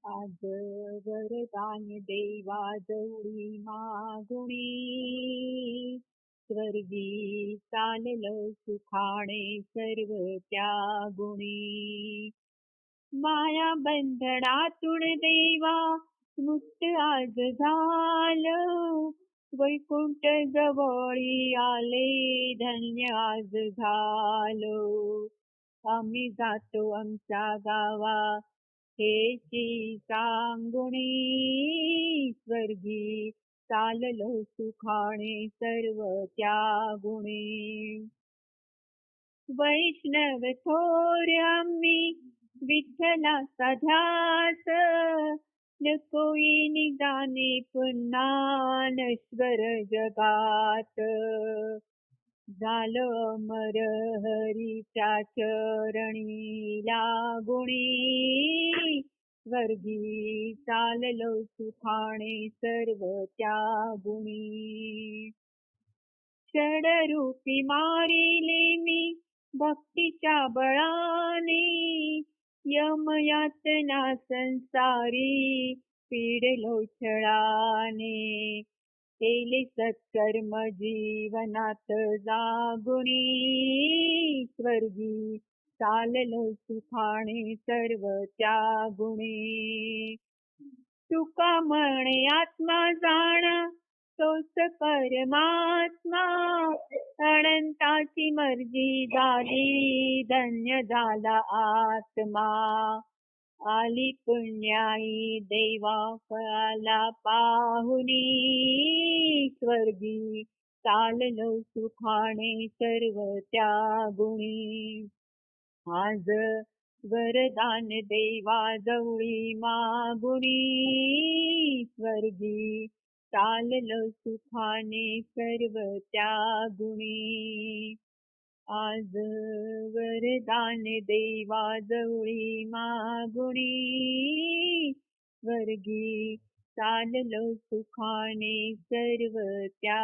आज वरदान देवाजवळी मागुणी स्वर्गी चाललं सुखाणे सर्व त्यागुणी माया बंधनातून देवा मुक्त आज झालं वैकुंठ जवळी आले धन्य आज झालो आम्ही जातो आमच्या गावा हेची सांगुणी स्वर्गी चाललो सुखाने सर्व त्यागुणी वैष्णव थोर आम्ही विठ्ठलाचा ध्यास न कोई निदाने पुन्हा नश्वर जगात झालं अमर हरीच्या चरणी लागुणी स्वर्गी चाललो सुखाने सर्व त्यागुणी षडरूपी मारिले मी भक्तीच्या बळाने यमयातना संसारी पीडलो छळाने केले सत्कर्म जीवनात जागुणी स्वर्गी चाललो सुखाने सर्व त्यागुणी तुका म्हणे आत्मा जाण तोच परमात्मा अनंताची मर्जी झाली धन्य झाला आत्मा आली पुण्याई देवा फळाला पाहुनी स्वर्गी चाललो सुखाने सर्व त्यागुणी आज वरदान देवा जवळी मागुणी स्वर्गी चाललो सुखाने सर्व त्यागुणी आज वरदान देवा जवळी मागुणी स्वर्गी चाललो सुखाने सर्व त्या